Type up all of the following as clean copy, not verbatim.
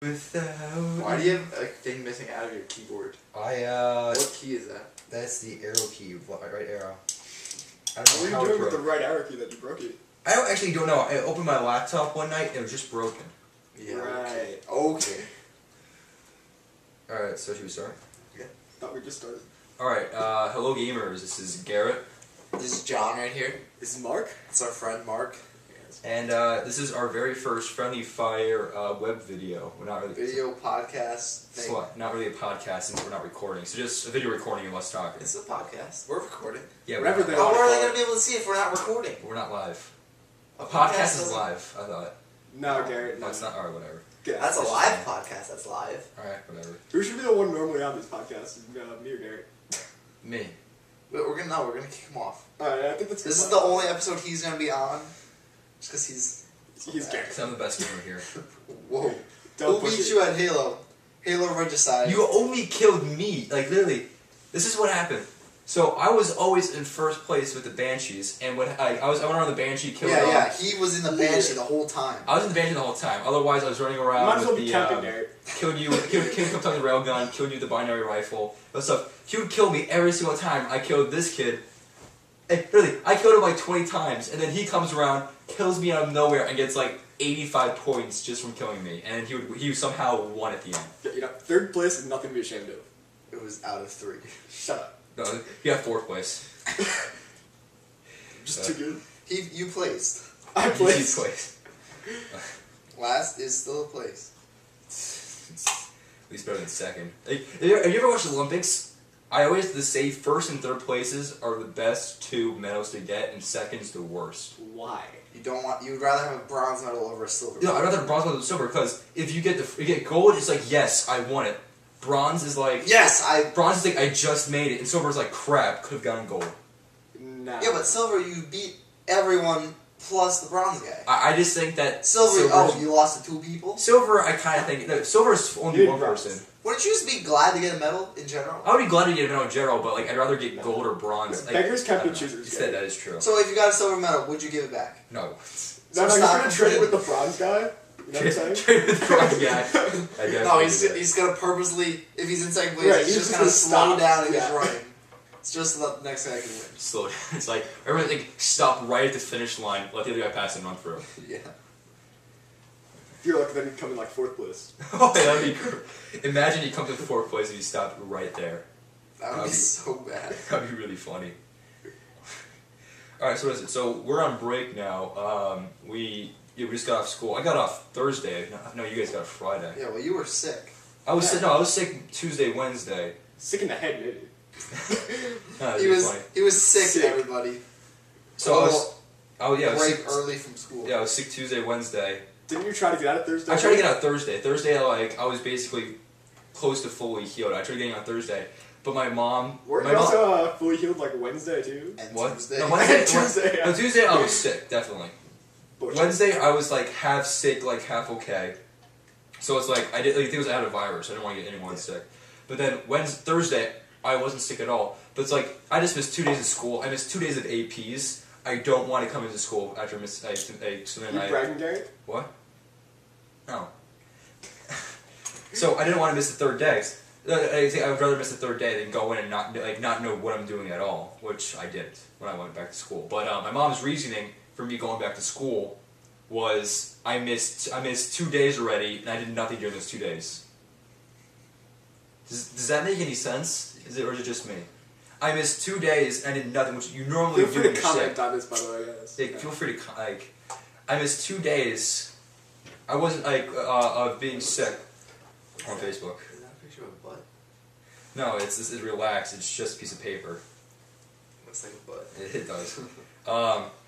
Why do you have a thing missing out of your keyboard? What key is that? That's the arrow key, right arrow. I What don't know are how you it doing with broke. the right arrow key that you broke it? I don't know. I opened my laptop one night and it was just broken. Yeah. Right. Okay. Alright, so should we start? Yeah. Thought we just started. Alright, hello gamers. This is Garrett. This is John right here. This is Mark. It's our friend Mark. And this is our very first Friendly Fire web video. We're not really Video podcast It's thing. not really a podcast since we're not recording. So just a video recording of us talking. It's a podcast. We're recording. Yeah, Whatever we're they not, How are they going to be able to see if we're not recording? we're not live. A Podcast is doesn't- live, I thought. No, Garrett. No, it's not. Alright, whatever. That's a live podcast. That's live. Alright, whatever. Who should be the one normally on this podcast? Me or Garrett? Me. But we're gonna kick him off. Alright, I think that's This is the only episode he's gonna be on, just because he's Garrett. Because I'm the best gamer here. whoa. Don't Who push beat it. you at Halo? Halo Regicide. You only killed me. Like, literally. This is what happened. So, I was always in first place with the Banshees, and when I went around the Banshee killing Yeah, he was in the Banshee the whole time. I was in the Banshee the whole time. Otherwise, I was running around Might as well with be the, camping, Garrett. killed you with the railgun, killed you with the binary rifle, that stuff. He would kill me every single time I killed this kid. And really, I killed him like 20 times, and then he comes around, kills me out of nowhere, and gets like 85 points just from killing me. And he somehow won at the end. You know, third place is nothing to be ashamed of. It was out of 3. Shut up. No, he got 4th place. Just too good. You placed. I He placed. placed. Last is still a place. At least better than second. Like, have you ever watched the Olympics? I always say first and third places are the best 2 medals to get, and second's the worst. Why? You'd rather have a bronze medal over a silver No, medal. I'd rather have bronze medal than silver, because if you get gold, it's like, yes, I won it. Bronze is like... Yes, Bronze is like, I just made it, and silver is like, crap, could have gotten gold. Nah. Yeah, but silver, you beat everyone plus the bronze guy. I just think that... Silver, you lost to 2 people? Silver, I kind of think... No, silver is only You one did bronze. person. Wouldn't you just be glad to get a medal in general? I would be glad to get a medal in general, but like, I'd rather get gold or bronze. Like, Beggars can't I be don't know. choosers, Instead, yeah. that is true. So if you got a silver medal, would you give it back? No. No, So you're stop gonna trade it with the complaining. bronze guy? You know what I'm saying? Trade with the bronze guy. I No, definitely he's do that. he's gonna purposely, if he's in second place, Right, he's he's just just gonna gonna slow stop. down and Yeah. just running. It's just so that the next guy can win. Slow down. It's like, everyone think, stop right at the finish line, let the other guy pass and run through. Yeah. If you're lucky, then you'd come in like 4th place. Oh, yeah, that'd be great. Imagine you come to 4th place and you stopped right there. That would be so bad. That'd be really funny. Alright, so what is it? So, we're on break now. We just got off school. I got off Thursday. No, you guys got off Friday. Yeah, well, you were sick. I was sick Tuesday, Wednesday. Sick in the head, maybe. That'd He be was funny. sick, Sick. everybody. So, I was break sick, early from school. yeah, I was sick Tuesday, Wednesday. Didn't you try to get out of Thursday? I tried to get out Thursday. Thursday, I was basically close to fully healed. I tried getting out Thursday, but my mom... Weren't my you mom, also fully healed like Wednesday too? And What? Tuesday. No, Wednesday, Tuesday, yeah. No, Tuesday I was sick, definitely. Bullshit. Wednesday I was like half sick, like half okay. So it's like I think it was I had a virus. I didn't want to get anyone sick. But then Thursday I wasn't sick at all. But it's like I just missed 2 days of school. I missed 2 days of APs. I don't want to come into school after so then You I bragging, Garrett? what? No. So I didn't want to miss the 3rd day. I think I would rather miss the 3rd day than go in and not know what I'm doing at all, which I didn't when I went back to school. But my mom's reasoning for me going back to school was I missed 2 days already, and I did nothing during those 2 days. Does that make any sense? Or is it just me? I missed 2 days and I did nothing, which you normally Feel do free when to you're comment sick. on this, by the way, guys. Like, feel free to I missed 2 days. I wasn't of being sick on Facebook. Is that a picture of a butt? No, it's relaxed. It's just a piece of paper. Looks like a butt. It does.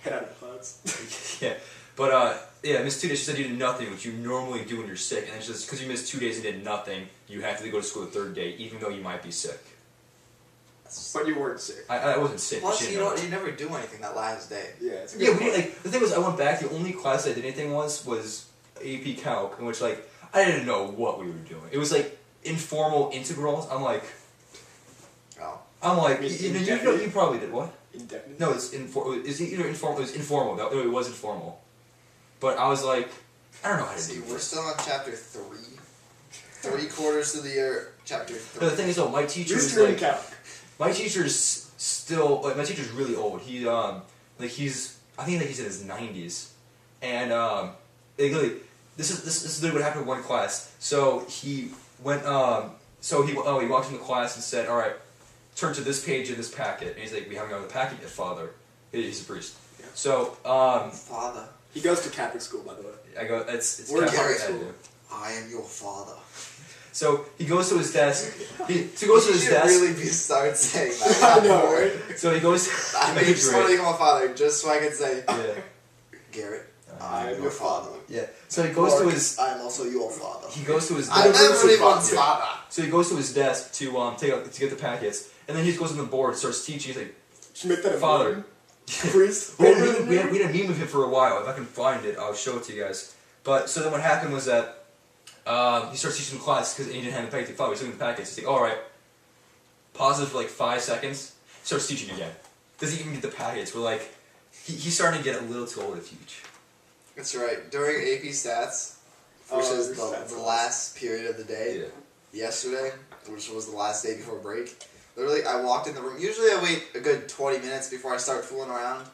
Head out of the clouds. Yeah, but yeah, I missed 2 days. She said you did nothing, which you normally do when you're sick, and it's just because you missed 2 days and did nothing, you have to go to school the 3rd day, even though you might be sick. But you weren't sick. I wasn't sick. Plus, she you didn't know know. what? You never do anything that last day. Yeah, it's a Yeah, good we point. like the thing was I went back. The only class I did anything was AP Calc, in which like I didn't know what we were doing. It was like informal integrals. I'm like, Oh. you probably did what? Indefinite? No, it's either informal. It was informal. No, it was informal. But I was like, I don't know how to See, do we're this. still on chapter 3. 3/4 through the year, chapter 3. But the thing is, though, my teacher is Mystery like, Count. my teacher's still like, my teacher's really old. He like he's I think like he's in his 90s, and like, this is literally what happened in one class. So he went he walked into class and said, "All right, turn to this page in this packet." And he's like, "We haven't got the packet yet, Father." He's a priest. Yeah. So Father. He goes to Catholic school, by the way. I go, it's We're Catholic Garrett. ed, dude. I am your father. So he goes to his desk. He goes to You his should desk. really start saying that. I know, right? So he goes. I Make made it just great. want to become a father, just so I can say, Yeah. Garrett, I am your father. Yeah. So he goes to Mark, his. I am also your father. He goes to his. I'm Universal everyone's father. father. So he goes to his desk to to get the packets, and then he goes on the board, starts teaching. He's like, Should make that a Father. meme? Priest. we had a meme of him for a while. If I can find it, I'll show it to you guys. But so then what happened was that he starts teaching the class because he didn't have the packet. Father, he's doing the packets. He's like, all right. Pauses for like 5 seconds. Starts teaching again. Doesn't even get the packets. We're like, he's starting to get a little too old to teach. That's right. During AP Stats, which is your stats the class. last period of the day, yesterday, which was the last day before break, literally I walked in the room. Usually I wait a good 20 minutes before I start fooling around.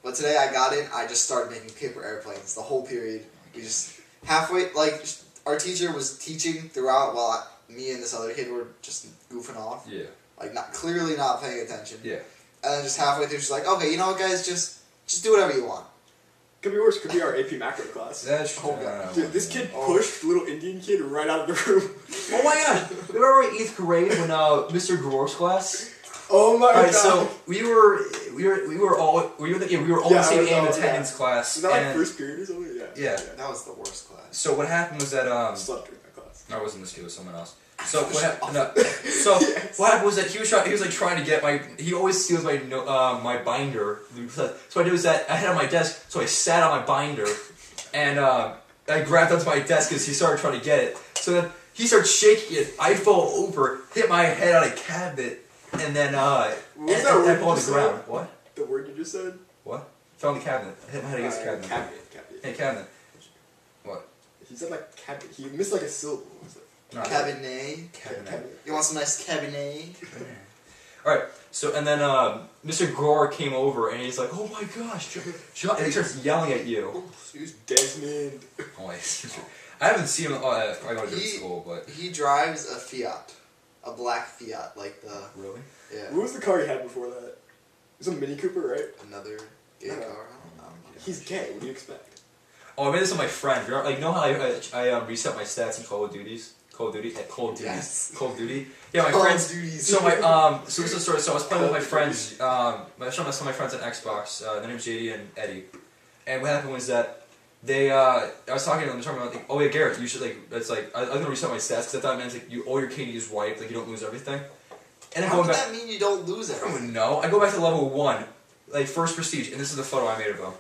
But today I got in, I just started making paper airplanes the whole period. We just halfway, like, our teacher was teaching throughout while me and this other kid were just goofing off. Yeah. Like, clearly not paying attention. Yeah. And then just halfway through, she's like, okay, you know what, guys, just do whatever you want. Could be worse. Could be our AP macro class. That's Oh, God. Dude, this kid pushed the little Indian kid right out of the room. Oh my gosh! Remember in 8th grade when Mr. Grove's class? Oh my Alright, god. so we were all the Yeah, same I was all- attendance class. Was that like and first period or something? Yeah. Yeah. That was the worst class. so what happened was that Slept during that class. no, it wasn't this kid, it was someone else. So what happened? No, so what happened was that he was like trying to get my. He always steals my my binder. So what I did was that I had it on my desk, so I sat on my binder, and I grabbed onto my desk because he started trying to get it. So then he started shaking it. I fell over, hit my head on a cabinet, and then What was and that I word fell you on the just ground. said? What? The word you just said? What? Fell on the cabinet. I hit my head against the cabinet. Cabinet. Hey, cabinet. What? He said like cabinet. He missed like a syllable. What was it? No, Cabernet. Cabinet. You want some nice Cabernet? Alright, so, and then, Mr. Gore came over, and he's like, oh my gosh, John, and he starts yelling at you. Who's Desmond? Oh, I haven't seen him, I go to different He- school, but. He drives a Fiat. A black Fiat, like the... Really? Yeah. What was the car he had before that? It was a Mini Cooper, right? Another gay No. car. I don't know. He's gay. What do you expect? Oh, I made this with my friend. Like, you know how I reset my stats in Call of Duty? Call of Duty? Yes. Call of Duty? Yeah, my Call of friends. Duties. So my so this is the story. So I was playing with my friends. I was showing some of my friends on Xbox. Their name's JD and Eddie. And what happened was that they I was talking to them, talking about like, oh yeah, Garrett, you should like it's like I was gonna reset my stats because I thought it meant like you all your KD is wiped, like you don't lose everything. And then How going would back, that mean you don't lose I it? don't even know. I go back to level 1, like first prestige, and this is the photo I made of him.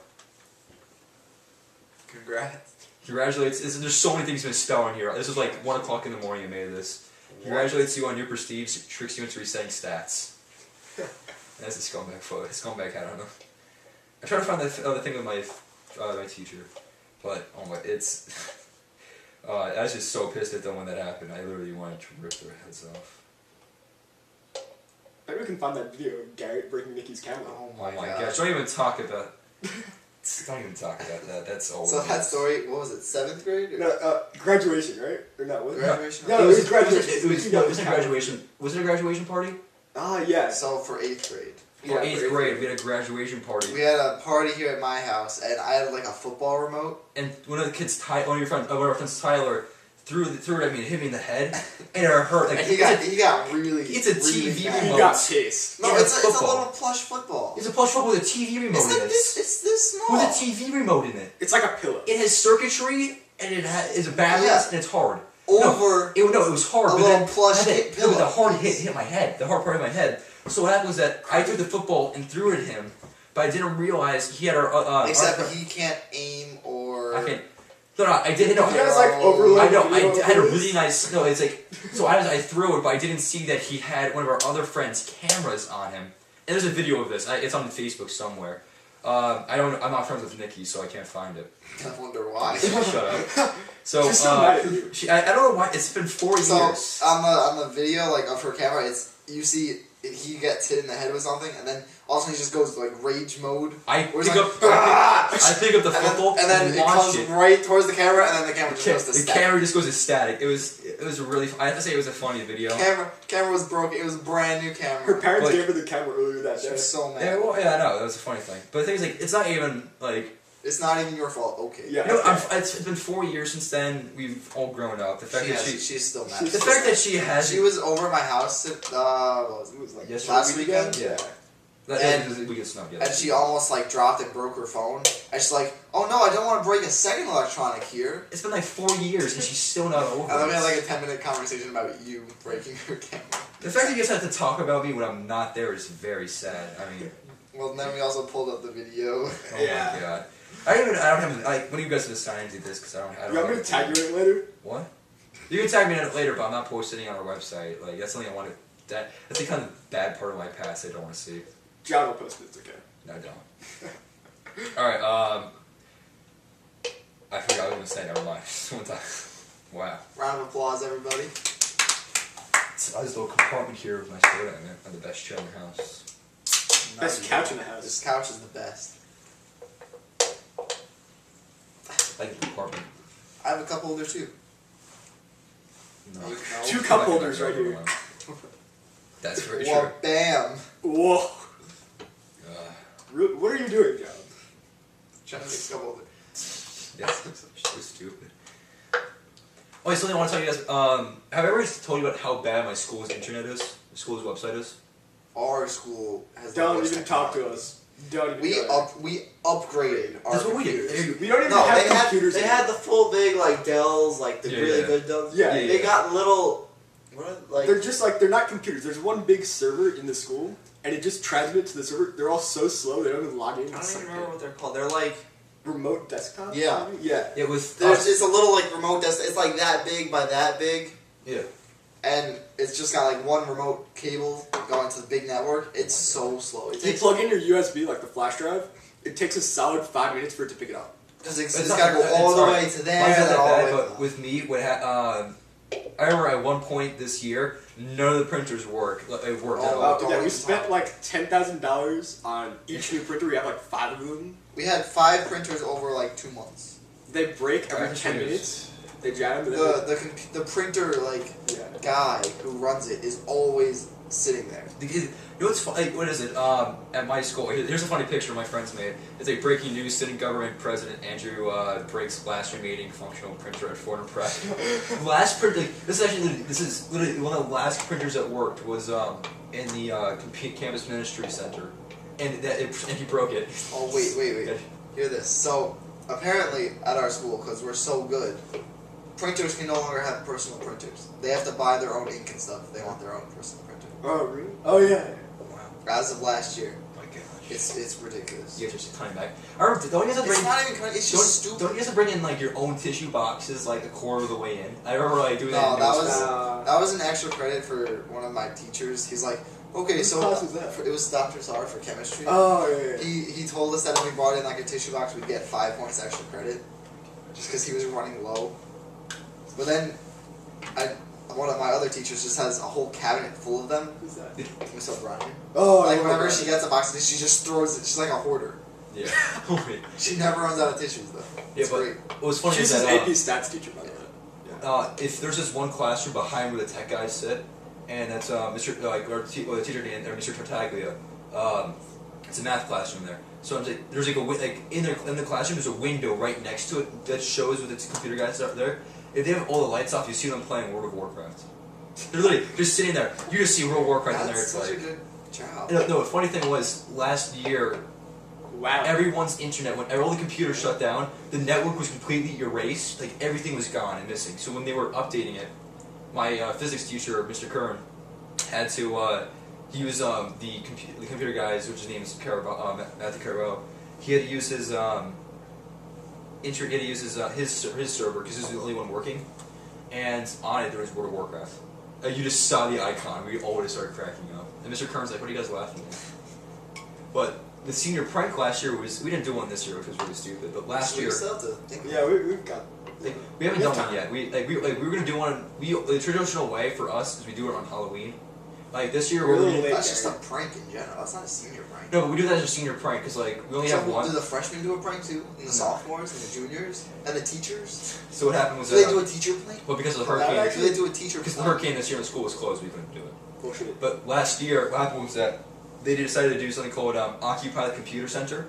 Congrats. Congratulates. There's so many things misspelled in here. This is like 1 o'clock in the morning I made this. Congratulates you on your prestige, tricks you into resetting stats. That's a scumbag photo. Scumbag hat, I don't know. I tried to find the other thing with my my teacher, but oh my, it's. I was just so pissed at them when that happened. I literally wanted to rip their heads off. Maybe we can find that video of Garrett breaking Nikki's camera. Oh Oh my my god. gosh! Don't even talk about. Don't even talk about that. That's old. So that story, what was it, 7th grade? Or- No, graduation, right? Or not? Was it? Graduation? No, it was graduation. It was a graduation. Was it a graduation party? Ah, yeah. So for 8th grade. For 8th grade, we had a graduation party. We had a party here at my house, and I had like a football remote. And one of the kids, one of our friends, Tyler, threw it at me and hit me in the head, and it hurt. Like And he got really. it's a really TV mad. He remote. got pissed. No, Yeah, it's a football. little plush football. It's a plush football with a TV remote It's in like it. this. It's this small. With a TV remote in it. It's like a pillow. It has circuitry and it is a batteries Yeah. and it's hard. Over. It was hard, A but little then plush but hit the pillow. hard hit my head. The hard part of my head. So what happened was that I took the football and threw it at him, but I didn't realize he had our. Except our, he can't aim or. I can't. No, I did. No, You guys like overload. I know. video I had a of really this? nice. No, it's like so. I threw it, but I didn't see that he had one of our other friends' cameras on him. And there's a video of this. It's on Facebook somewhere. I'm not friends with Nikki, so I can't find it. I wonder why. Shut up. So, She's so mad at you. I don't know why. It's been 4 So years. on the video, like of her camera, you see he gets hit in the head with something, and then all of a sudden he just goes like rage mode. I where he's pick like, up the football and then it comes right towards the camera, and then the camera just goes to the static. camera just goes to static. It was really. I have to say it was a funny video. Camera was broken. It was a brand new camera. Her parents But- gave her the camera earlier that She day. was so mad. Yeah, well, yeah, I know that was a funny thing. But the thing is, like, it's not even like. It's not even your fault. Okay. Yeah. You know, it's been 4 years since then. We've all grown up. The fact She's still mad. the fact that she has. She was over my house. It was like Yesterday last weekend. Yeah. And- we get snubbed. Yeah. And she almost like dropped and broke her phone. And she's like, "Oh no, I don't want to break a second electronic here." It's been like 4 years and she's still not over. And then we it. had like a 10-minute conversation about you breaking her camera. The fact that you guys have to talk about me when I'm not there is very sad. I mean, Well, and then we also pulled up the video. oh Yeah. my god. I don't have like. When are you guys deciding to do this? Because I don't. You want me to tag you in it later? What? You can tag me in it later, but I'm not posting it on our website. Like that's something I want to. That's the kind of bad part of my past I don't want to see. John will post it. It's okay. No, I don't. All right. I forgot what I was gonna say. Never mind. One time. Wow. Round of applause, everybody. It's a nice little compartment here with my soda in it, and the best chair in the house. Best couch in the house. This couch is the best. Like the compartment. I have a cup holder too. No. No. Two cup holders right here. That's very true. Well, bam. Whoa. Uh, What are you doing, John? Trying to make a cup holder. That's so stupid. Oh, something I want to tell you guys. Have I ever told you about how bad my school's internet is? The school's website is? Our school has. the Don't worst even talk to technology. us. Don't even. We go upgraded our That's what we computers. did. We don't even No, have they computers. they anymore. had the full big like Dells, like the Yeah, really yeah. good Dells. Yeah. Yeah, They yeah. got little. What are, like They're just like, they're not computers. There's one big server in the school, and it just transmits to the server. They're all so slow, they don't even log in. I don't It's even like remember what they're called. They're like remote desktop? Yeah. maybe? Yeah. It was. it's a little like remote desk. It's like that big by that big, Yeah. and it's just got like one remote cable going to the big network. It's so slow. It You takes plug in your USB, like the flash drive, it takes a solid 5 minutes for it to pick it up. because it's It's got not- to go it's all the hard. way to them Mine's and not then that all the bad, way. but with me, I remember at one point this year, none of the printers worked. It worked at Oh, all. wow. Yeah, we even spent talk. like $10,000 on each new printer. We have like 5 of them. We had 5 printers over like 2 months. They break every Right, 10 printers. minutes. They jam them. And then The printer like yeah. guy who runs it is always sitting there. You know what's funny? What is it? At my school, here's a funny picture my friends made. It's like breaking news: sitting government president Andrew breaks last remaining functional printer at Fordham Press. Last printer. This is literally one of the last printers that worked was in the campus ministry center, and and he broke it. Oh wait. Hear this. So apparently at our school, because we're so good, printers can no longer have personal printers. They have to buy their own ink and stuff. If they want their own personal printer. Oh, really? Oh, yeah. Wow. As of last year, My gosh. it's ridiculous. You guys are just coming back. I remember, don't you guys have to It's bring? not even. It's just stupid. Don't you have to bring in like your own tissue boxes like a quarter of the way in? I remember like doing that. No, in that middle was school. that was an extra credit for one of my teachers. He's like, okay, Whose so class was that? it was Dr. Sar for chemistry. Oh, yeah. He told us that if we brought in like a tissue box, we'd get 5 points extra credit, just because he was running low. But then, one of my other teachers just has a whole cabinet full of them. Who's that? What's up, Brian? Oh, Like I whenever remember she gets a box, she just throws it. She's like a hoarder. Yeah. Wait. She never runs out of tissues though. Yeah, It's but great. what was funny She's is his that AP stats teacher, by the way. if there's this one classroom behind where the tech guys sit, and that's Mr. Our teacher named Mr. Tartaglia. It's a math classroom there. So I'm like, there's like in the classroom there's a window right next to it that shows what the computer guys are there. If they have all the lights off, you see them playing World of Warcraft. They're literally just sitting there. You just see World of Warcraft in there. That's It's such like a good job. no. The funny thing was last year. Wow. Everyone's internet, when all the computers shut down, the network was completely erased. Like everything was gone and missing. So when they were updating it, my physics teacher, Mr. Kern, had to he was the computer guys, which his name is Matthew Carabello. He had to use his his server because he was the only one working, and on it there was World of Warcraft. You just saw the icon. We all would have started cracking up. And Mr. Kern's like, "What are you guys laughing at?" But the senior prank last year was, we didn't do one this year, which was really stupid, but last year, We still have to think Yeah, we've got. like, we haven't We have done one time. yet. We were gonna do one. The traditional way for us is we do it on Halloween. Like this year, We're a we're little late. That's just a prank in general. That's not a senior prank. no, but we do that as a senior prank because like we only have So one. do the freshmen do a prank too? And the sophomores and the juniors and the teachers? So what happened was Do they that do a teacher prank? well because of the Well, that hurricane, Do they do a teacher because the prank? hurricane this year in the school was closed, we couldn't do it. Bullshit. But last year, what happened was that they decided to do something called Occupy the Computer Center.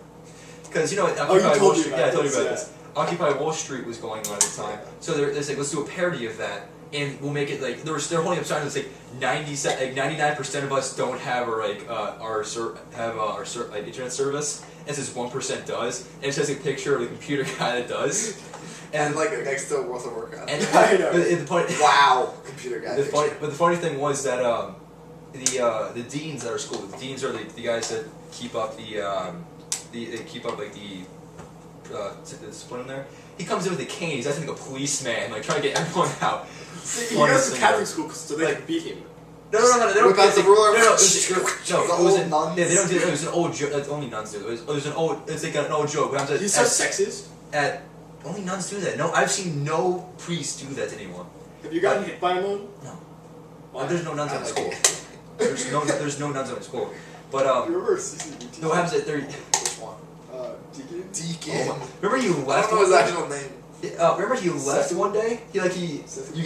Because you know, Occupy you told Wall me Street. about Yeah, I told you this, about yeah. this. Occupy Wall Street was going on at the time, so they're like, let's do a parody of that, and we'll make it like they're holding up signs that's like 99% of us don't have our like internet service, and it says 1% does, and it says a picture of the computer guy that does, And like next to World of Warcraft. and I know. the point. Wow, computer guy. But the funny thing was that the deans at our school, the deans are the guys that keep up they keep up like the discipline in there. He comes in with a cane. He's acting like a policeman, like trying to get everyone out. See, he Funniest goes to thing Catholic ever. school so they Like- can beat him. No, they don't. Whip out the ruler. No, it was The it was old nuns. yeah, they don't do it. It was an old joke. That's only nuns do it. It was an old. It's like an old joke. But I'm He's just so sexist. at only nuns do that. No, I've seen no priests do that to anyone. Have you gotten hit by him? Though? No. Why? There's no nuns I in the like school. it. There's no nuns in the school. But You remember CCBT? no, what happens that they're. Which one? Deacon? Deacon. Oh, remember you I left don't know his one actual name. day? Remember he left one day?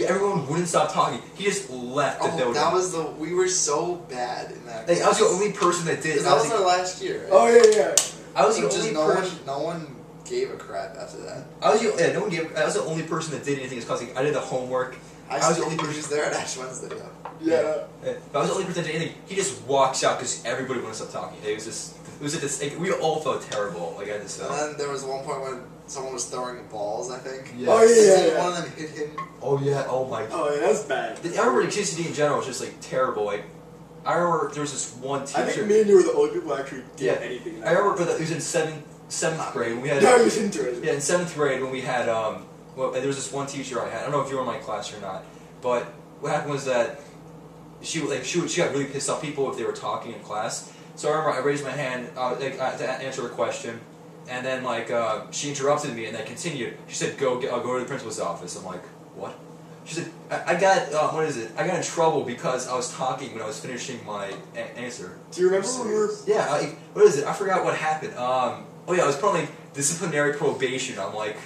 Everyone wouldn't stop talking. He just left the Oh, building. that was we were so bad in that. Like, I was the only person that did. Because that was our last year, right? Oh yeah. I was the Just only no person. one, no one gave a crap after that. I was no one gave. I was the only person that did anything. It's because I did the homework. I was was the only he person. was there at Ash Wednesday though. Yeah. But I was the only person that did anything. He just walks out because everybody wanted to stop talking. It was just. It was just. Like, we all felt terrible. Like I just And felt. then there was one point when someone was throwing balls, I think. Yeah. Oh And yeah. then Yeah. one of them hit him. Oh yeah. Oh my. Oh yeah, that's bad. Everybody at KCD in general was just like terrible. Like I remember there was this one teacher. I think me and you were the only people who actually did Yeah. anything. in I that remember that it was in seventh grade when we had. No, you didn't do it. Yeah, in 7th grade when we had well, there was this one teacher I had. I don't know if you were in my class or not, but what happened was that she got really pissed off people if they were talking in class. So I remember I raised my hand to answer a question, and then she interrupted me and then continued. She said, "I'll go to the principal's office." I'm like, "What?" She said, "I got what is it? I got in trouble because I was talking when I was finishing my answer." Do you remember when we were? Yeah, what is it? I forgot what happened. Oh yeah, I was put on disciplinary probation. I'm like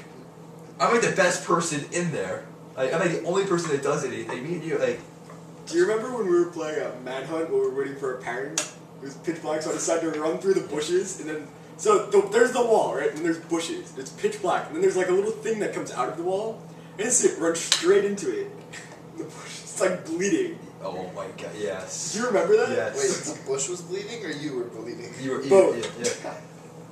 the best person in there. Like I'm the only person that does anything. Me and you, Do you remember when we were playing a manhunt while we were waiting for a parent? It was pitch black, so I decided to run through the bushes, and then there's the wall, right? And there's bushes. It's pitch black, and then there's like a little thing that comes out of the wall, and it's it run straight into it. The bush, it's like bleeding. oh my god, yes. Do you remember that? Yes. Wait, the bush was bleeding or you were bleeding? You were Both. yeah.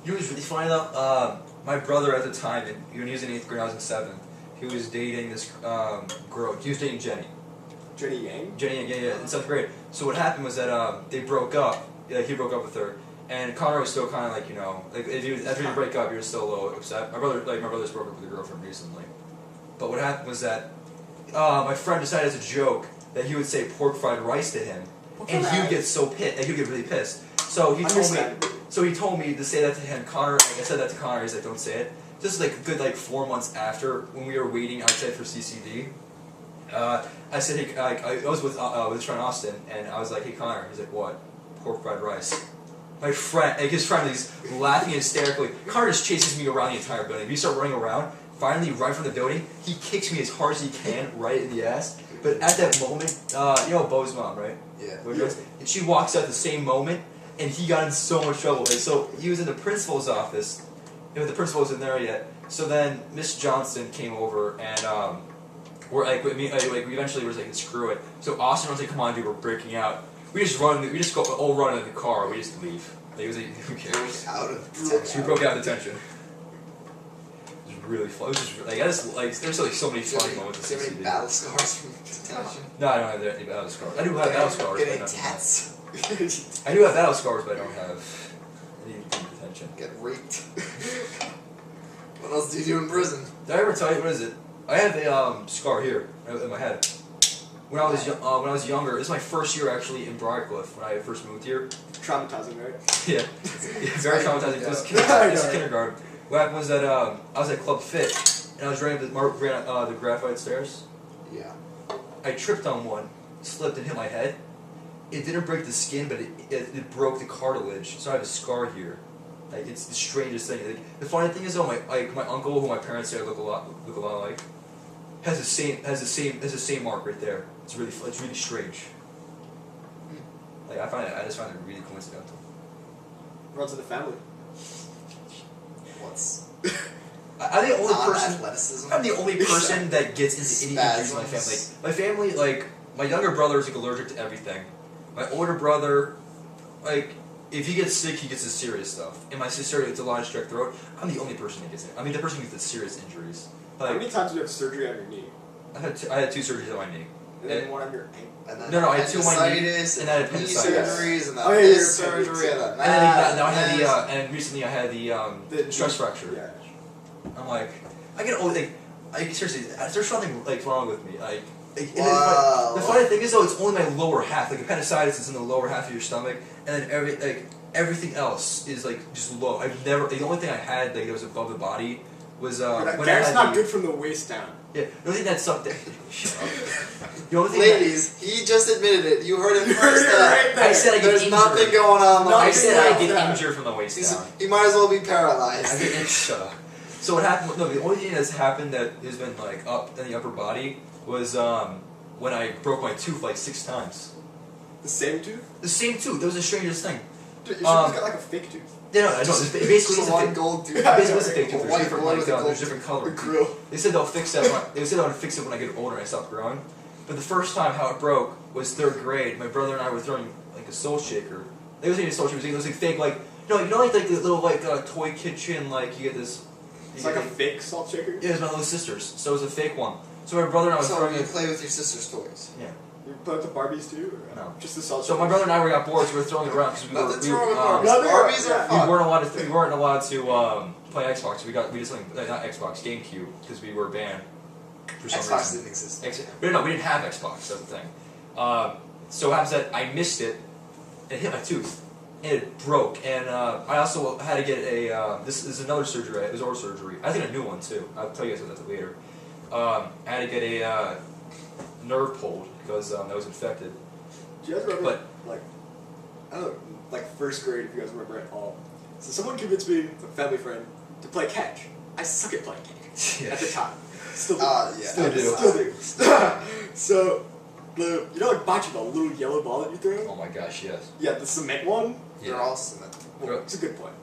You know what's really funny though? My brother at the time, and when he was in 8th grade, I was in 7th. He was dating this girl. He was dating Jenny. Jenny Yang? Jenny, yeah, in 7th grade. So what happened was that they broke up. Yeah, he broke up with her, and Connor was still kind of after you break up, you're still a little upset. My brother's broke up with a girlfriend recently. But what happened was that my friend decided as a joke that he would say pork fried rice to him, and he would get so pissed. Like, he would get really pissed. So he told me. Understandably. So he told me to say that to him. Connor, I said that to Connor. He's like, "Don't say it." This is a good 4 months after when we were waiting outside for CCD. I said, "Hey," I was with his friend Austin, and I was like, "Hey Connor," he's like, "What?" "Pork fried rice." My friend, his friend, is laughing hysterically. Connor just chases me around the entire building. We start running around. Finally, right from the building, he kicks me as hard as he can right in the ass. But at that moment, you know Bo's mom, right? Yeah. And she walks out at the same moment, and he got in so much trouble. And so he was in the principal's office, and the principal wasn't there yet. So then Miss Johnson came over, and we eventually was like, screw it. So Austin was like, "Come on, dude, we're breaking out." We just run in the car. We just leave. Like, it was like, who It cares? was out of So we broke out the tension. It was really fun. It was just there's so many funny moments. Do you have any battle scars from detention? No, I don't have any battle scars. I do have battle scars. Get but any not- tats? I do have battle scars, but I don't have any detention. Get raped. What else do you do in prison? Did I ever tell you, what is it? I have a scar here in my head. when I was younger. This is my first year actually in Briarcliff when I first moved here. Traumatizing, right? Yeah, very traumatizing. This is kindergarten. What happened was that I was at Club Fit and I was running the graphite stairs. Yeah. I tripped on one, slipped and hit my head. It didn't break the skin, but it broke the cartilage, so I have a scar here. Like it's the strangest thing. Like, the funny thing is though, my uncle, who my parents say I look a lot like, has the same mark right there. It's really strange. Like I just find it really coincidental. Runs in the family. What's I'm the only person. athleticism? I'm the only person that gets into any injuries in my family. My family, like my younger brother is like allergic to everything. My older brother, like if he gets sick, he gets the serious stuff. And my sister gets a lot of strep throat. I'm the only person that gets it. I mean, the person who gets the serious injuries. Like, how many times do you have surgery on your knee? I had two surgeries on my knee. And then one on your ankle. No, I had two on my knee, and I had knee appendicitis. surgeries, and Oh, yeah, this your surgery, and And then now I had the and recently I had the stress fracture. Yeah. I'm like, I get old. Like seriously, there's something like wrong with me. Wow. The funny thing is though, it's only my lower half. Like appendicitis is in the lower half of your stomach, and then everything else is like just low. The only thing I had like that was above the body was when Garrett's I had not good from the waist down. Yeah, the only thing that's something. Shut up. The only thing Ladies, he just admitted it. You heard him first. Right there. I said I get There's injured. nothing going on. I said I like get that. injured from the waist down. He might as well be paralyzed. Shut up. So what happened? No, the only thing that's happened that has been like up in the upper body was when I broke my tooth like 6 times. The same tooth? The same tooth. That was the strangest thing. Dude, you should have got like a fake tooth. Yeah, no, it basically is a one fake. gold tooth. Basically, it's a fake tooth. A There's white different, boy like, with a gold there's different colors. grill. They said they'll fix that. They said they'll fix it when I get older and I stop growing. But the first time how it broke was 3rd grade. My brother and I were throwing like a soul shaker. It wasn't even a soul shaker. It was like fake, like you know, like the little like toy kitchen. Like you get this. It's like a fake salt shaker? Yeah, it was my little sister's. So it was a fake one. So my brother and I was So throwing. you play with your sister's toys. Yeah. You put the Barbies too? Or No. Just the salt So shaker? my brother and I got bored, so we were throwing it around because Nothing's wrong with Barbies. Barbies are we fun. weren't allowed to play Xbox. We did something not Xbox, GameCube, because we were banned for some Xbox reason. didn't exist. We didn't have Xbox. That's the thing. So it happens that I missed it and it hit my tooth, and it broke. And I also had to get a. This is another surgery. It was oral surgery. I think a new one too. I'll tell you guys about that later. I had to get a nerve pulled because that was infected. Do you guys remember, But- like, I don't know, like 1st grade, if you guys remember at all. So someone convinced me, a family friend, to play catch. I suck at playing catch at the time. Still do. Yeah. Still do. Still do. So, you know like bocce ball, the little yellow ball that you throw? Oh my gosh, yes. Yeah, the cement one? They're all cement. Well, it's a good point.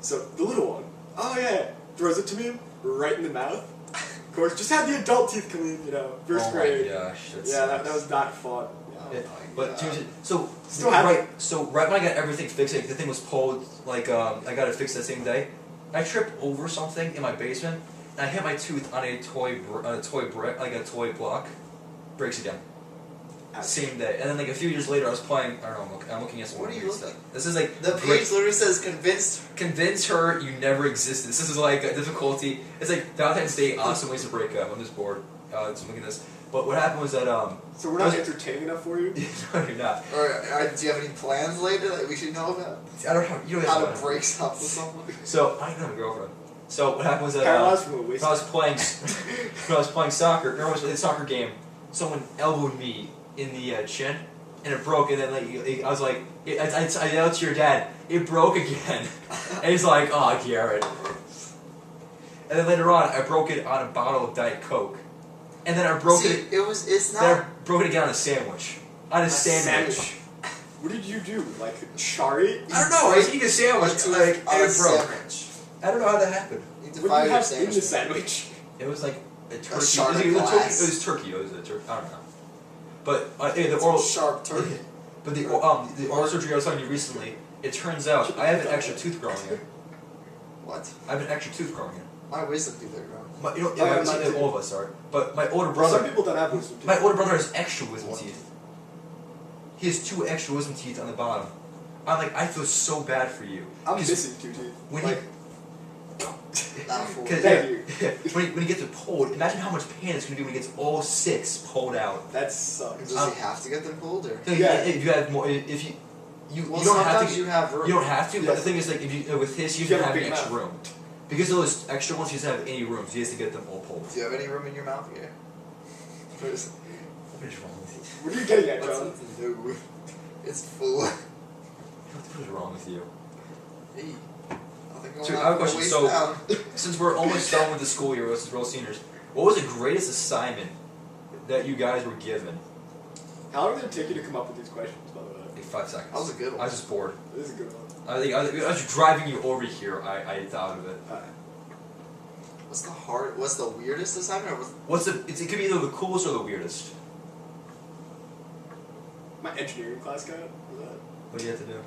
So, the little one, oh yeah, throws it to me right in the mouth. Of course, just had the adult teeth come in, you know, 1st grade. Oh my gosh, Yeah, that was not fun. Yeah, Oh my but God. seriously, so Still have right when I got everything fixed, like the thing was pulled, like I got it fixed that same day. I tripped over something in my basement, and I hit my tooth on a toy brick, like a toy block. Breaks again. Ouch. Same day, and then like a few years later, I was playing. I don't know. I'm looking at some What are you weird looking? stuff. This is like The page literally says convinced. Convince her you never existed. This is like a difficulty. It's like Valentine's Day, awesome ways to break up. I'm just bored. Just looking at this. But what happened was that So we're not entertaining enough for you? no, you're not. Or do you have any plans later that we should know about? I don't know. You don't How have to break up with someone? So I don't have a girlfriend. So what happened was that Paralyzed from a waist. when I was playing when I was playing soccer, or I was in a soccer game, someone elbowed me in the chin, and it broke. And then like I was like, I yelled to your dad, it broke again. And he's like, oh, Garrett. And then later on, I broke it on a bottle of Diet Coke. And then I broke it. It's Then I not broke it again on a sandwich. On a sandwich. What did you do? Like, char it? I don't know. I was eating a sandwich, What's like, on and a it broke. sandwich. I don't know how that happened. You need to What do fire you your have in the sandwich. sandwich? It was like a turkey. shard of it was glass. It was turkey. It was a turkey. I don't know. But the oral Sharp turkey. But the oral surgery I was talking to you recently. It turns out I have an extra tooth growing in. What? I have an extra tooth growing in. My wisdom teeth are grown. My, you know, I have yeah, mine too. all of us are. But my older Some brother, people don't have wisdom teeth. my older brother has extra wisdom teeth. He has 2 extra wisdom teeth on the bottom. I feel so bad for you. I'm 'Cause missing 2 teeth. when Like, Not a fool. Because Thank you. when he gets it pulled, imagine how much pain it's gonna do when he gets all 6 pulled out. That sucks. Does he have to get them pulled or? Yeah. If you have more, if you Well, don't have sometimes to. you have room. You don't have to, but Yes. the thing is, like, if you with his, he You doesn't have have a any big extra mouth. room. Because of those extra ones, he doesn't have any room, so he has to get them all pulled. Do you have any room in your mouth here? What is wrong with you? What are you getting at, What's John? no? It's full. What is wrong with you? Hey, nothing going So, on. I have a question. Waist So- down. Since we're almost done with the school year, since we're all seniors, what was the greatest assignment that you guys were given? How long did it take you to come up with these questions, by the way? Like 5 seconds. That was a good I one. was just bored. This is a good one. I was driving you over here. I thought of it. Alright. What's the weirdest assignment? Or It could be either the coolest or the weirdest. My engineering class got was that? What do you have to do?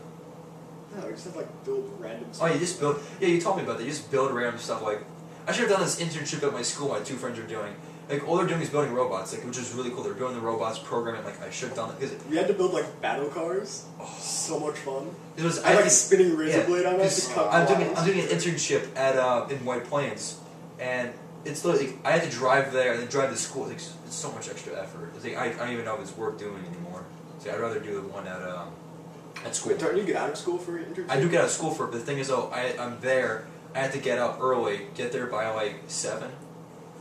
No, I just have like build random Oh, stuff. you just build. Yeah, you told me about that. You just build random stuff. Like, I should have done this internship at my school. My 2 friends are doing. Like, all they're doing is building robots. Like, which is really cool. They're building the robots, programming. Like, I should have done it because We had to build like battle cars. Oh. So much fun. it was. I had like think- spinning razor yeah, blade on it 'cause to cut I'm claws. doing an internship at in White Plains, and it's literally I had to drive there and then drive to school. It's so much extra effort. It's like, I don't even know if it's worth doing anymore. So I'd rather do the one at school. Wait, don't you get out of school for your internship? I do get out of school for it, but the thing is, though, I'm there. I have to get up early, get there by like 7.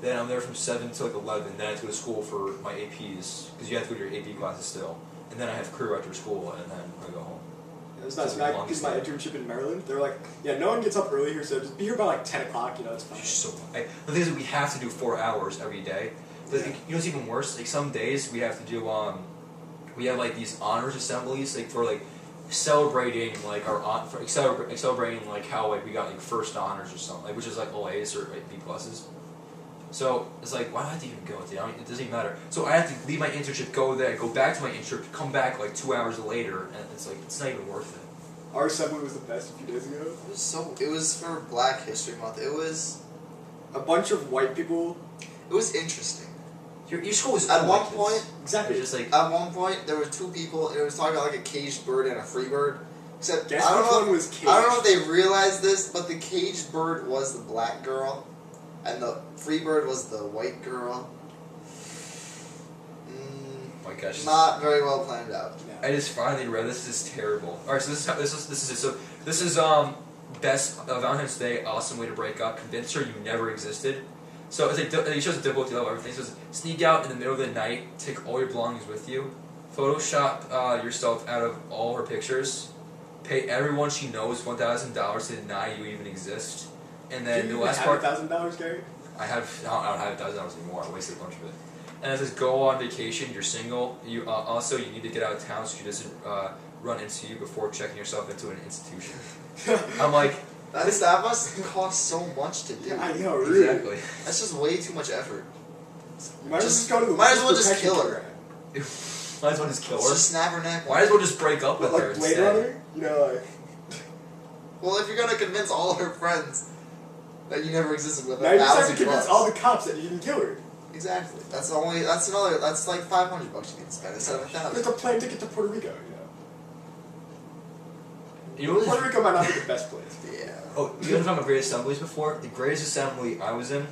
Then I'm there from 7 to like 11. Then I have to go to school for my APs because you have to go to your AP classes still. And then I have crew after school, and then I go home. It was nice. It's When the I did my longest internship in Maryland, they were like, yeah, no one gets up early here, so just be here by like 10 o'clock, you know, it's fine. It's so. The thing is, that we have to do 4 hours every day. But Yeah. you know what's even worse? Like some days we have to do we have like these honors assemblies like for like celebrating like celebrating like how like we got like first honors or something, like which is like A's or like B pluses. So it's like, why do I have to even go with it? It doesn't even matter. So I have to leave my internship, go there, go back to my internship, come back like 2 hours later, and it's like it's not even worth it. Our assembly was the best a few days ago. It was for Black History Month. It was A bunch of white people. interesting. Your school was At cool, one like, point, it's Exactly. just like At one point, there were 2 people, and it was talking about like a caged bird and a free bird. Except Guess I don't which know. one was caged? I don't know if they realized this, but the caged bird was the black girl, and the free bird was the white girl. oh my gosh. Not very well planned out. Yeah. I just finally read this. This is terrible. All right, so this is best Valentine's Day. Awesome way to break up. Convince her you never existed. So it's like he shows a difficulty level of everything. So it's sneak out in the middle of the night, take all your belongings with you, Photoshop yourself out of all her pictures, pay everyone she knows $1,000 to deny you even exist, and then Do you the last have part. $1,000, Gary? I don't have $1,000 anymore. I wasted a bunch of it. And it says go on vacation. You're single. You also you need to get out of town so she doesn't run into you before checking yourself into an institution. I'm like, That must cost so much to do. Yeah, I know, really. exactly. That's just way too much effort. You might Just- as well go to the might as well Whisper just Protection kill her. program. Might as well just kill her. Just snap her neck. Might as well just break up with her Like Blade instead. Runner? You know, like. Well, if you're gonna convince all her friends that you never existed with Now you just have to $1,000 convince bucks. all the cops that you didn't kill her. Exactly. That's like $500 you need to spend instead of There's $1,000. a plane ticket to Puerto Rico, you know. You know what? Puerto Rico might not be the best place. Yeah. Oh, you guys talking about greatest assemblies before? The greatest assembly I was in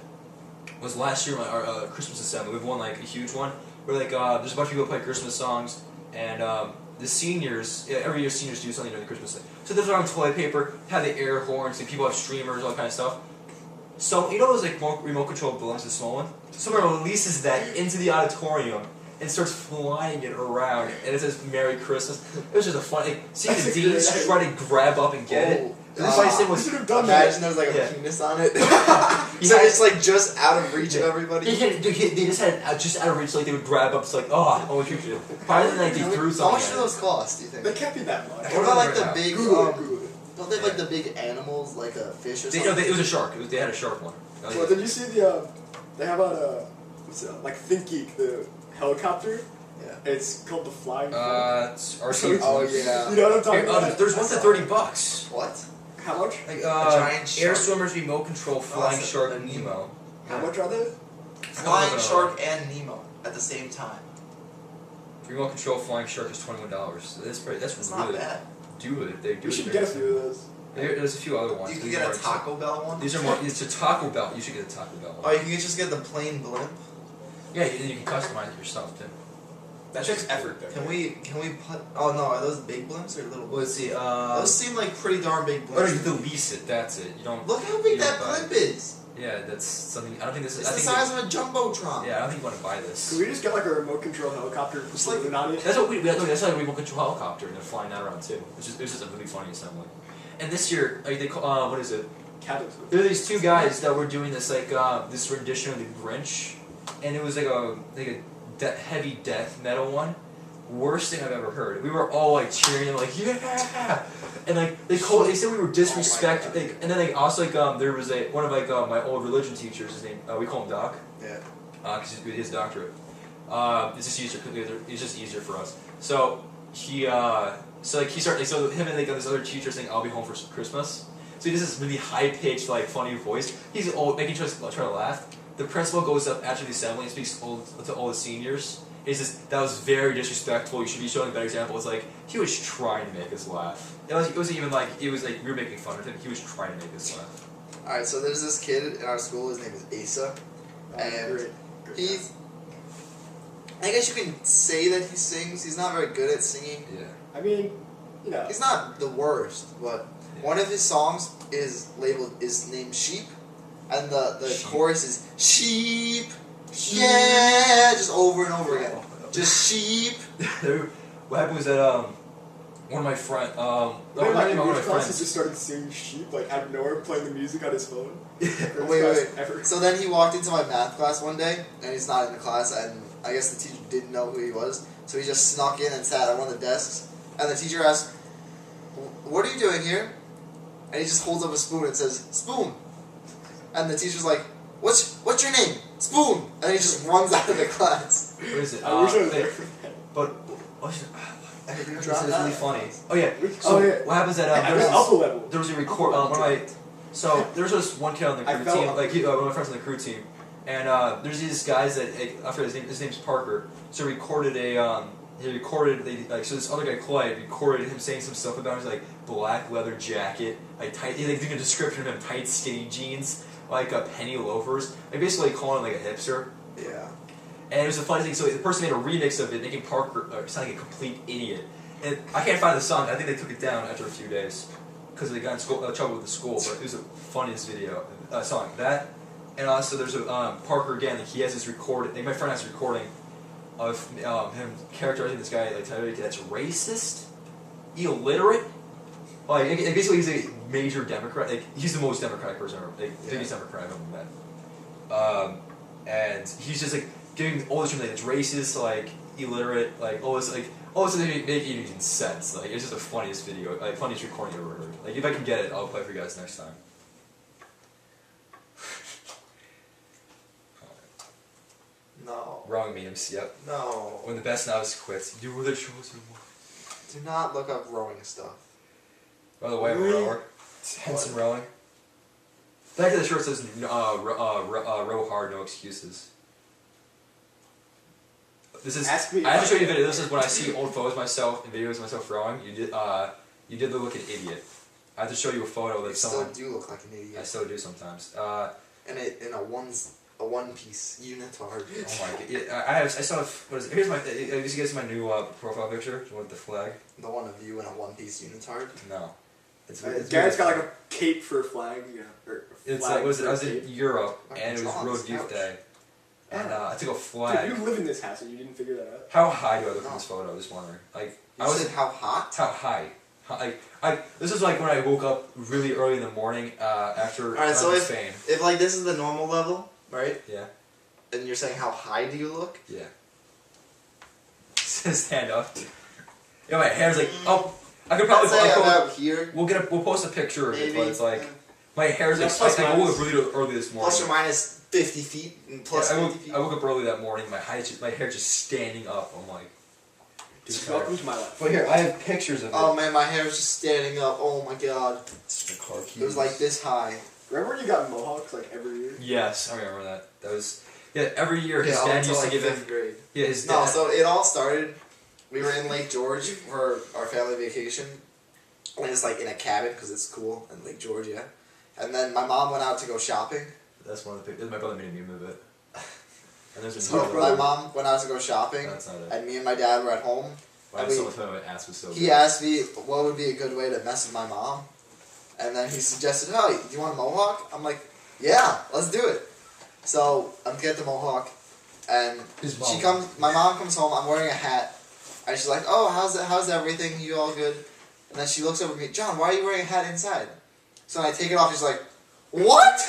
was last year, our Christmas assembly. We've won like a huge one. Where like there's a bunch of people play Christmas songs, and the seniors, every year seniors do something during the Christmas thing. So they're on toilet paper, have the air horns, and people have streamers, all that kind of stuff. So you know those like remote control balloons, the small one? Someone releases that into the auditorium and starts flying it around, and it says Merry Christmas. It was just a fun, like, seeing That's the a deans great try to grab up and get it. And this funny thing You was, should have done Imagine that. there's like a Yeah. penis on it. So it's like just out of reach of everybody. they just had it just out of reach, like they would grab up. It's like, oh, I want you to. Probably like they threw How something. much at do it. those cost, do you They think? can't be that much. What about like the Right big, Google it, Google it. don't they have like the big animals, like a fish or They, something? no, it was a shark. They had a shark one. Well, did you see the, they have a, what's it, like ThinkGeek, the helicopter? Yeah. It's called the Flying It's RC. Oh, yeah. You know what I'm talking Here, about? there's one for $30. What? How much? Like giant Air shark. Swimmers Remote Control Flying that's Shark a Nemo. How much are they? Flying No. Shark and Nemo at the same time. Remote Control Flying Shark is $21. So that's It's really not bad. do it. They do We it should very get a fast. few of those. There's a few other ones. You can These get are a Taco Bell one. These are more. It's a Taco Bell. You should get a Taco Bell one. Oh, you can just get the plain blimp. Yeah, you can customize it yourself too. That takes effort, though. Can we put? Oh no, are those big blimps or little? Well, let's see. Those seem like pretty darn big Or you blimps. have to lease it. That's it. You don't. Look how big you don't that buy blimp it. is. Yeah, that's something. I don't think this is. It's I the think size of a jumbotron. Yeah, I don't think you want to buy this. Can we just get like a remote control helicopter? Just like- not it. That's what we. That's like a remote control helicopter, and they're flying that around too. It's just a really funny assembly. And this year, like they call, what is it? Cabins. There are these two guys that were doing this like this rendition of the Grinch, and it was like a heavy death metal one. Worst thing I've ever heard. We were all like cheering and like yeah, and like they said we were disrespectful. Like, and then they also like there was one of like my old religion teachers. His name we call him Doc. Yeah. Because he's his doctorate. It's just easier. It's just easier for us. So he so like he started so him and like this other teacher saying I'll be home for Christmas. So he does this really high pitched like funny voice. He's all making sure to try to laugh. The principal goes up after the assembly and speaks to all the seniors. He says that was very disrespectful. You should be showing a better example. It's like he was trying to make us laugh. It wasn't even like we were making fun of him. He was trying to make us laugh. All right, so there's this kid in our school. His name is Asa, and Great. he's. I guess you can say that he sings. He's not very good at singing. Yeah. I mean, you know. He's not the worst, but one of his songs is named Sheep, and the Sheep. chorus is Sheep, yeah, just over and over again. Just sheep. What happened was that one of my friends Wait, like, one of my class he friends. just started singing sheep like out of nowhere, playing the music on his phone. Wait. Ever. So then he walked into my math class one day, and he's not in the class, and I guess the teacher didn't know who he was, so he just snuck in and sat at one of the desks, and the teacher asked, "What are you doing here?" And he just holds up a spoon and says, "Spoon." And the teacher's like, What's your name? Spoon. And he just runs out of the class. What is it? I wish I was there for that. But what's it? You This dropped is that. really funny. Oh yeah. Oh, yeah. What happens that I was upper level. there was a record. One of my so there was just one kid on the I crew fell team, off. like one of my friends on the crew team, and there's these guys that I forget his name's Parker. So he recorded so this other guy Clyde recorded him saying some stuff about his like black leather jacket, like tight, like doing a description of him tight skinny jeans, like penny loafers, like basically calling him like a hipster. Yeah. And it was a funny thing. So the person made a remix of it, making Parker sound like a complete idiot. And I can't find the song. I think they took it down after a few days because they got in trouble with the school. But it was the funniest song. That, and also there's a Parker again. Like he has this recording. Like my friend has a recording of him characterizing this guy like telling that's racist, illiterate. Like basically he's a major Democrat. Like he's the most Democratic person ever. Like the biggest Democrat I've ever met. And he's just like doing all this like it's racist, like illiterate, like all this doesn't make even sense. Like it's just the funniest video, like funniest recording I've ever heard. Like if I can get it, I'll play for you guys next time. No. Wrong memes. Yep. No. When the best novice quits, you were the chosen one. Do not look up rowing stuff. By the way, I'm a Really? rower. Henson rowing. Back to the shirt says row hard, no excuses. This is. Ask me I have to if show I- you a video. This is when I see old photos of myself and videos of myself rowing. You did look like an idiot. I have to show you a photo that You someone. still do look like an I idiot. still do sometimes. In a one piece unitard. Oh my god! Yeah, I saw. What is it? Here's my. You guys see my new profile picture with the flag? The one of you in a one piece unitard. No. It's Garrett's got like a cape for a flag. Yeah. Or a It's flag like was it? for I a was in cape. Europe Like and it was John's Road Youth couch. Day, and I took a Dude, flag. you live in this house and you didn't figure that out. How high do I look in No. this photo? Just wondering. Like You I was. said how hot? How high? This is like when I woke up really early in the morning after Alright, so in Spain. If like this is the normal level, right? Yeah. And you're saying how high do you look? Yeah. Stand up. Yeah, my hair's like oh. I could probably. I'd say I'll about here. we'll post a picture of it, Maybe. but it's like my hair's like. That's plus I woke up minus. really early this morning. Plus or minus 50 feet and plus Yeah, 50 feet. I woke up early that morning. My hair's just standing up. I'm like. Dude, Welcome to my life. But here, I have pictures of it. Oh man, my hair was just standing up. Oh my god. The car keys. It was like this high. Remember when you got mohawks like every year? Yes, I remember that. That was every year his Yeah, up dad until used like to give 5th him. grade. Yeah, his No, dad. so it all started. We were in Lake George for our family vacation, and it's like in a cabin because it's cool in Lake Georgia. And then my mom went out to go shopping. That's one of the pictures. My brother made me move it. And there's a So my mom went out to go shopping, That's not it. and me and my dad were at home. Why and did someone tell me my ass was so he big? asked me what would be a good way to mess with my mom, and then he suggested, "Oh, do you want a mohawk?" I'm like, "Yeah, let's do it." So I'm get the mohawk, and His she mom. comes. My mom comes home. I'm wearing a hat, and she's like, "Oh, how's everything? You all good?" And then she looks over at me, "John, why are you wearing a hat inside?" So when I take it off, she's like, "What?"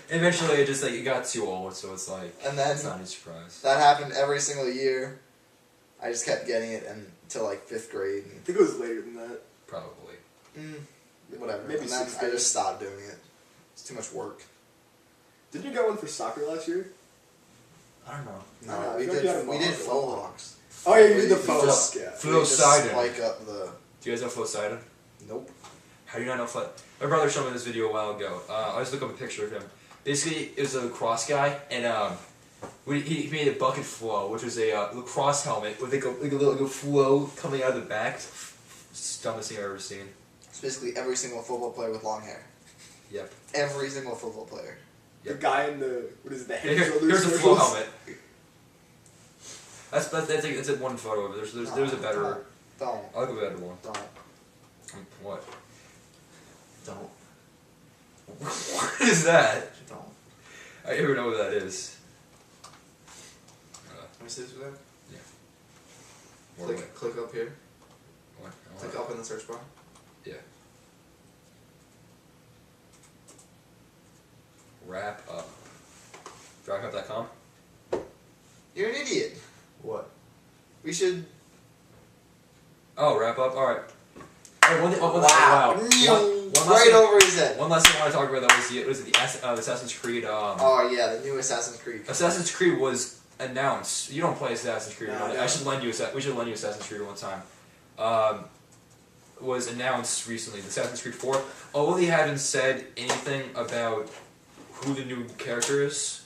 Eventually, it just like it got too old, so it's like And then it's not any surprise. that happened every single year. I just kept getting it until like 5th grade. I think it was later than that. Probably. Whatever. Maybe and then 6th I grade. just stopped doing it. It's too much work. Didn't you get one for soccer last year? I don't know. No, I we feel like you had a did mohawk. faux hawks. Oh yeah, you did the We faux. just- Yeah. Flo We just Sidon. spike up the. Do you guys know Flo Sidon? Nope. How do you not know Flo? My brother showed me this video a while ago. I just looked up a picture of him. Basically, it was a lacrosse guy, and he made a bucket flow, which was a lacrosse helmet with like a little flow coming out of the back. It's the dumbest thing I've ever seen. It's basically every single football player with long hair. Yep. Every single football player. The guy in the what is it, the head and Here, shoulders here's a flow commercials? helmet. That's one photo of it. There's a better. Don't. I'll go better one. Don't. What? Don't. What is that? Don't. I don't even know what that is. Let me see this again. What? Click up here. What? Click up in the search bar. Yeah. Wrap up. DriveUp.com? You're an idiot. What? We should. Oh, wrap up? Alright. Alright, one Right thing, over his head. one last thing I want to talk about that was the Assassin's Creed. Oh yeah, the new Assassin's Creed. Assassin's Creed was announced. You don't play Assassin's Creed. No, I should lend you. We should lend you Assassin's Creed one time. Was announced recently. The Assassin's Creed 4. Although they haven't said anything about who the new character is,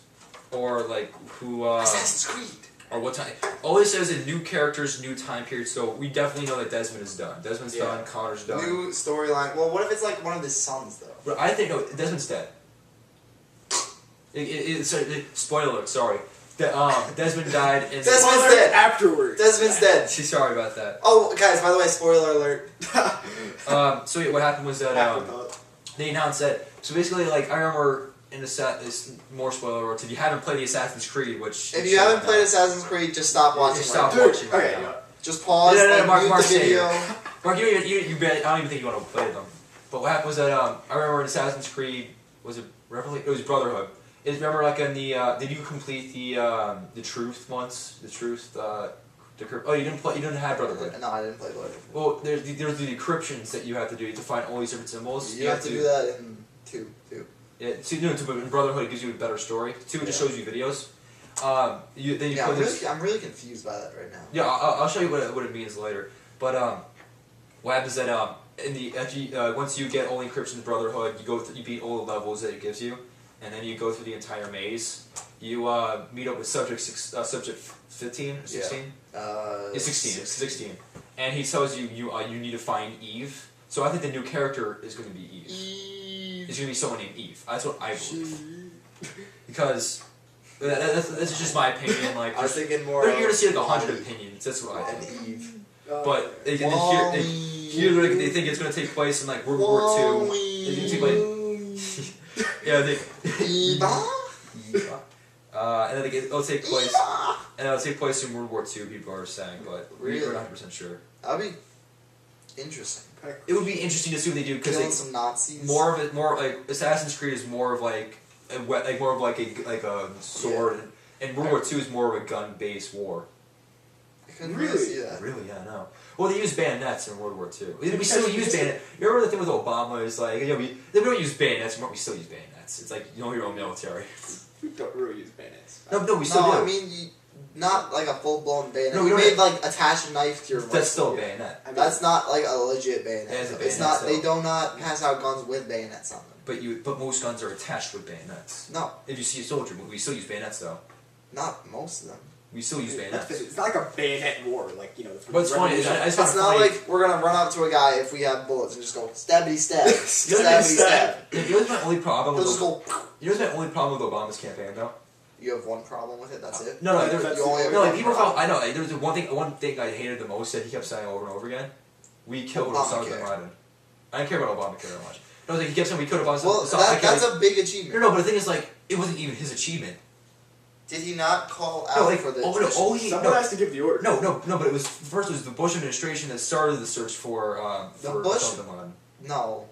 or like who. Assassin's Creed. Or what time? All it says is new characters, new time period. So we definitely know that Desmond is done. Desmond's Yeah. done. Connor's done. New storyline. Well, what if it's like one of his sons though? But I think no, Desmond's dead. Spoiler alert. Sorry. Desmond died. In Desmond's Spoiler dead. afterwards. Desmond's dead. Sorry about that. Oh, guys, by the way, spoiler alert. So yeah, what happened was that Afterthought. they announced that. So basically, like I remember in this more spoiler alerts. If you haven't played the Assassin's Creed, which If you haven't played Assassin's Creed, just stop watching. Just right stop now. Dude, watching. okay, right now. Just pause. No, like, Mark, mute Mark, the video. Mark, you bet. I don't even think you want to play them. But what happened was that I remember in Assassin's Creed was it Revelation? It was Brotherhood. Remember like in the did you complete the Truth once? The Truth. Oh, you didn't play. You didn't have Brotherhood. No, I didn't play Brotherhood. Well, there's the decryptions that you have to do to find all these different symbols. You have to do that in 2 too. Yeah, but in Brotherhood it gives you a better story. 2 just shows you videos. Then you Yeah, play I'm really confused by that right now. Yeah, I'll show you what it means later. But what happens is that once you get all the encryption in Brotherhood, you beat all the levels that it gives you, and then you go through the entire maze. You meet up with subject 15 or 16. It's 16. It's 16, and he tells you you need to find Eve. So I think the new character is going to be Eve. It's going to be someone named Eve. That's what I believe. Because that's just my opinion. Like I was thinking more. you're gonna see like 100 opinions. That's what I And think. Eve. But here like, they think it's gonna take place in like World War II. It's gonna take place. Yeah, and then it'll take place. And it'll take place in World War II. People are saying, but we're not 100% sure. That'd be interesting. It would be interesting to see what they do because Killing some Nazis. more like Assassin's Creed is more of like a sword, and World War II is more of a gun-based war. I couldn't Really? really see that. Really, yeah, no. Well, they use bayonets in World War II. We still use bayonets. You remember the thing with Obama is like, we don't use bayonets, but we still use bayonets. It's like, you know your own military. We don't really use bayonets. No, we still do. I mean, not like a full-blown bayonet. No, we you don't made like attach a knife to your. That's rifle. still a bayonet. I mean, That's not like a legit bayonet. It is a It's bayonet not. still. They do not pass out guns with bayonets on them. But most guns are attached with bayonets. No, If you see a soldier, we still use bayonets though. not most of them. We still use bayonets. It's not like a bayonet war, like, you know. What's funny is I just found It's it not funny. like we're gonna run up to a guy if we have bullets and just go stabbity stab, Stabbity stabbity stab. stab. You know what's my only problem They'll with just go. you know what's my only problem with Obama's campaign though? You have one problem with it. That's it. No, That's You only have no, like one people problem. found. I know. There was one thing I hated the most that he kept saying over and over again. We killed Osama bin Obamacare. Laden. I didn't care about Obamacare that much. No, like he kept saying we killed Osama. Well, that's a big achievement. No, but the thing is, like, it wasn't even his achievement. Did he not call out No, like, for the? Someone has to give the order. No, but it was first. It was the Bush administration that started the search for Bush? Osama bin Laden. No,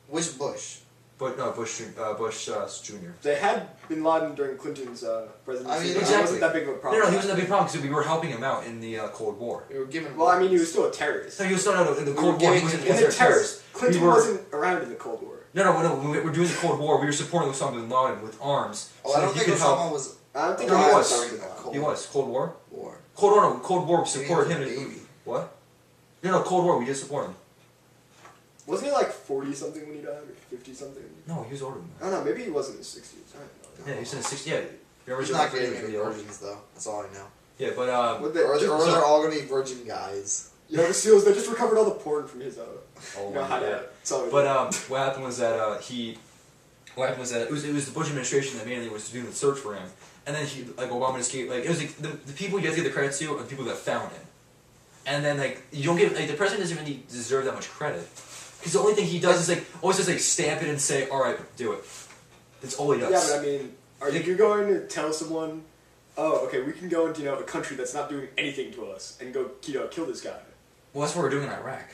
which Bush? But no, Bush Jr. They had Bin Laden during Clinton's presidency. I mean, It exactly. wasn't that big of a No, problem. he wasn't that big problem because we were helping him out in the Cold War. We were given. Well, I mean, he was still a terrorist. No, he was no, in the We Cold were War. He giving wasn't him- In the a terrorist. Clinton We were- wasn't around in the Cold War. No, when we were doing the Cold War, we were supporting Osama bin Laden with arms. Oh, so I that don't he think could help. Osama was. I don't think No, he he was. was. during the Cold He was Cold War. War. Cold War. We support He him. was a baby. What? No, Cold War. We did support him. Wasn't he like 40 something when he died, or 50 something? No, he was older than I don't know. Maybe he was in his 60s. I don't know. that. Yeah, he was in his 60s. Yeah, remember He's Joe not Biden getting was any really old? virgins though. That's all I know. Yeah, but What they, Or just, they're all gonna be virgin guys. you know, the SEALs, they just recovered all the porn from his, oh you know, my how God. to. So, But what happened was that it was the Bush administration that mainly was doing the search for him, and then Obama just gave it was like the people you have to give the credit to are the people that found him, and then like you don't give the president doesn't really deserve that much credit, because the only thing he does is like always just like stamp it and say all right, do it. That's all he does. yeah, but I mean, are you going to tell someone, oh, okay, we can go into, you know, a country that's not doing anything to us and go, you know, kill this guy? Well, that's what we're doing in Iraq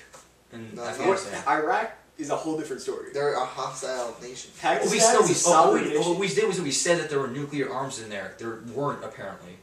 and No, Afghanistan. Iraq is a whole different story. They're a hostile nation. Pakistan is a sovereign what nation. we did was we said that there were nuclear arms in there. There weren't apparently,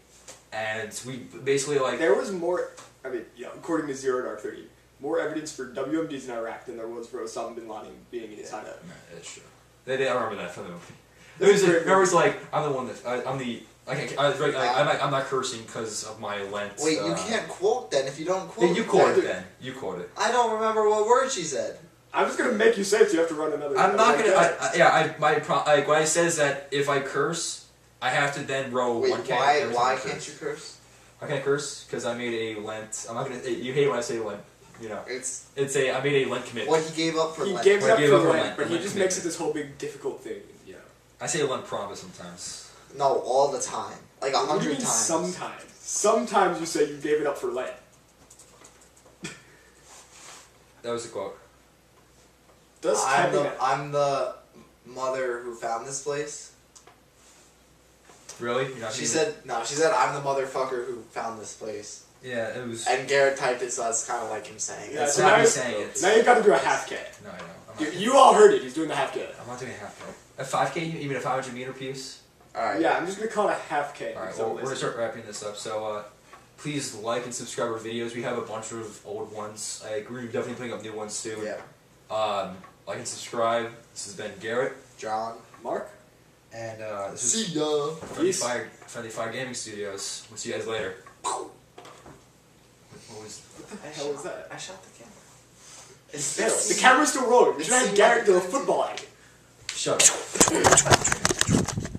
and we basically like. There was more, I mean, yeah, according to Zero Dark 30, more evidence for WMDs in Iraq than there was for Osama bin Laden being in his hideout. No, that's true. I remember that from the movie. It was like, remember, it's like I'm the one that I'm the. I'm not cursing because of my Lent. Wait, you can't quote then if you don't quote. Yeah, you quote it then. You quote it. I don't remember what word she said. I'm just gonna make you say it, so you have to run another. I'm not gonna. podcast. What I said is that if I curse, I have to then row Wait, 1K. why can't you curse? I can't curse because I made a Lent. I'm not gonna. You hate when I say Lent. You know. It's I made a Lent commitment. what he gave up for He Lent. gave it Well, up I gave for up for Lent, Lent, but he Lent just makes commitment. it this whole big difficult thing. Yeah. I say a Lent promise sometimes. No, all the time. Like What do you 100 mean times. sometimes? Sometimes you say you gave it up for Lent. That was the quote. Does I'm the mother who found this place. Really? You're not She even- said I'm the motherfucker who found this place. Yeah, it was. And Garrett typed it, so that's kind of like him saying Yeah, it. It's so not now me you- saying it. Now you've got to do a half K. No, I know. I'm not, You all heard it. He's doing the half K. I'm not doing a half K. A 5K, even a 500 meter piece? Alright. Yeah, I'm just gonna call it a half K. Alright, So well, we're gonna start wrapping this up. So, please like and subscribe our videos. We have a bunch of old ones. I agree, we're definitely putting up new ones soon. Yeah. Like and subscribe. This has been Garrett. John. Mark. And this is See ya. Friendly Fire Gaming Studios. We'll see you guys later. What was What the hell was that? I shot the camera. It's failed. The camera's still rolling. We should have Garrett do a football at it. Shut up.